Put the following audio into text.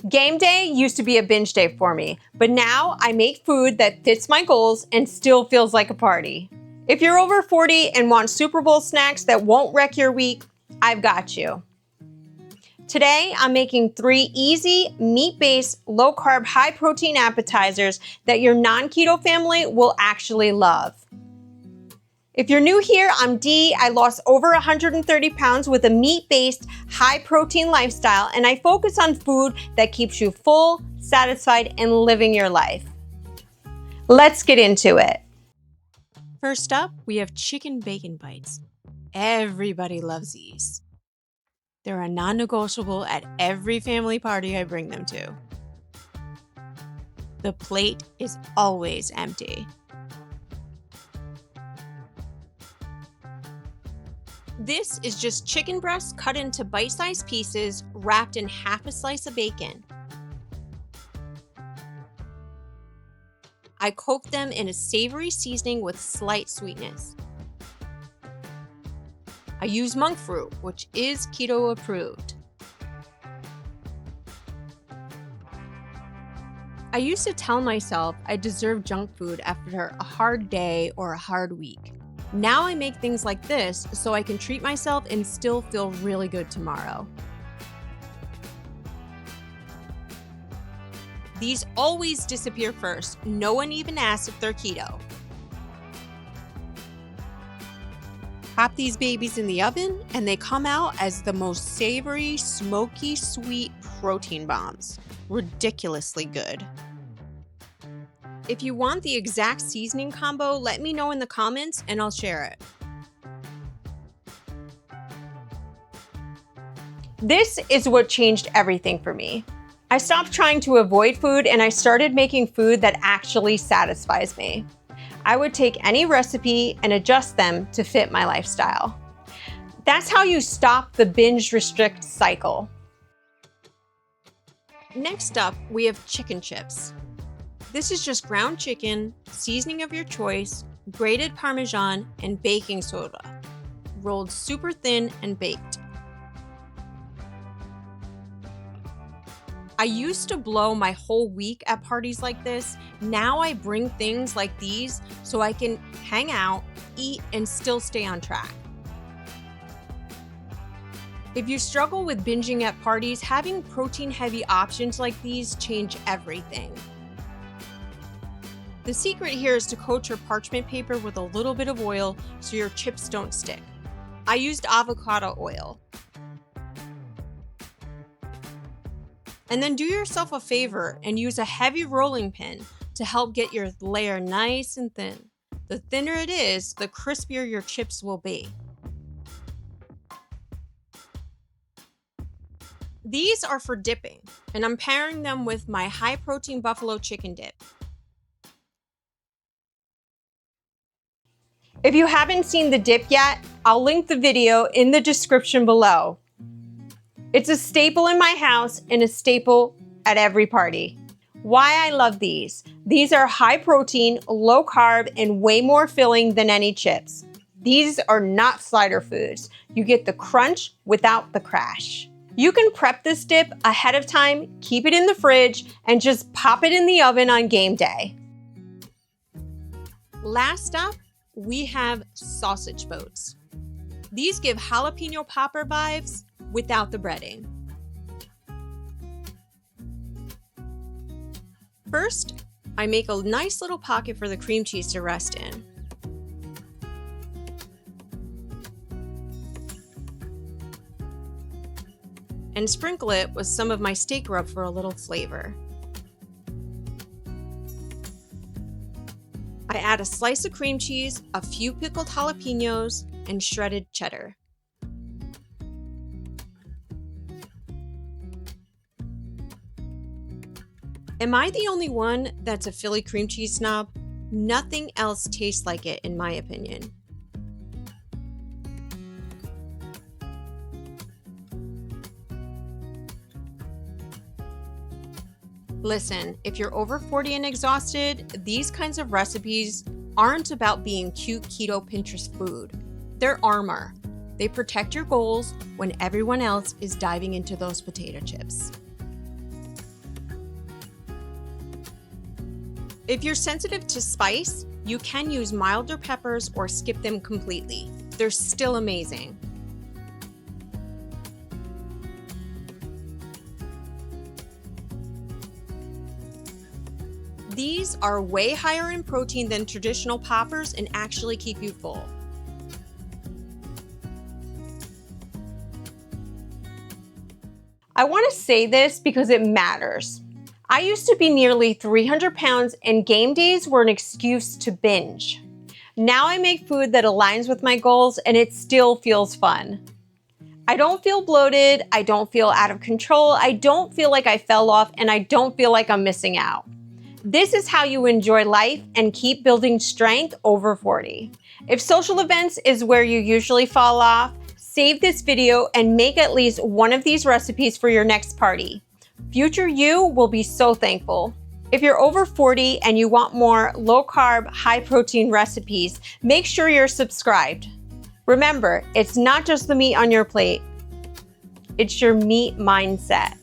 Game day used to be a binge day for me, but now I make food that fits my goals and still feels like a party. If you're over 40 and want Super Bowl snacks that won't wreck your week, I've got you. Today, I'm making 3 easy, meat-based, low-carb, high-protein appetizers that your non-keto family will actually love. If you're new here, I'm Dee. I lost over 130 pounds with a meat-based, high-protein lifestyle, and I focus on food that keeps you full, satisfied, and living your life. Let's get into it. First up, we have chicken bacon bites. Everybody loves these. They're a non-negotiable at every family party I bring them to. The plate is always empty. This is just chicken breasts cut into bite-sized pieces, wrapped in half a slice of bacon. I coat them in a savory seasoning with slight sweetness. I use monk fruit, which is keto approved. I used to tell myself I deserve junk food after a hard day or a hard week. Now I make things like this so I can treat myself and still feel really good tomorrow. These always disappear first. No one even asks if they're keto. Pop these babies in the oven and they come out as the most savory, smoky, sweet protein bombs. Ridiculously good. If you want the exact seasoning combo, let me know in the comments and I'll share it. This is what changed everything for me. I stopped trying to avoid food and I started making food that actually satisfies me. I would take any recipe and adjust them to fit my lifestyle. That's how you stop the binge restrict cycle. Next up, we have chicken chips. This is just ground chicken, seasoning of your choice, grated Parmesan, and baking soda, rolled super thin and baked. I used to blow my whole week at parties like this. Now I bring things like these so I can hang out, eat, and still stay on track. If you struggle with binging at parties, having protein-heavy options like these change everything. The secret here is to coat your parchment paper with a little bit of oil so your chips don't stick. I used avocado oil. And then do yourself a favor and use a heavy rolling pin to help get your layer nice and thin. The thinner it is, the crispier your chips will be. These are for dipping, and I'm pairing them with my high-protein buffalo chicken dip. If you haven't seen the dip yet, I'll link the video in the description below. It's a staple in my house and a staple at every party. Why I love these. These are high protein, low carb, and way more filling than any chips. These are not slider foods. You get the crunch without the crash. You can prep this dip ahead of time, keep it in the fridge, and just pop it in the oven on game day. Last up, we have sausage boats. These give jalapeno popper vibes without the breading. First, I make a nice little pocket for the cream cheese to rest in. And sprinkle it with some of my steak rub for a little flavor. I add a slice of cream cheese, a few pickled jalapenos, and shredded cheddar. Am I the only one that's a Philly cream cheese snob? Nothing else tastes like it, in my opinion. Listen, if you're over 40 and exhausted, these kinds of recipes aren't about being cute keto Pinterest food. They're armor. They protect your goals when everyone else is diving into those potato chips. If you're sensitive to spice, you can use milder peppers or skip them completely. They're still amazing. These are way higher in protein than traditional poppers and actually keep you full. I want to say this because it matters. I used to be nearly 300 pounds and game days were an excuse to binge. Now I make food that aligns with my goals and it still feels fun. I don't feel bloated, I don't feel out of control, I don't feel like I fell off, and I don't feel like I'm missing out. This is how you enjoy life and keep building strength over 40. If social events is where you usually fall off, save this video and make at least one of these recipes for your next party. Future you will be so thankful. If you're over 40 and you want more low-carb, high-protein recipes, make sure you're subscribed. Remember, it's not just the meat on your plate, it's your meat mindset.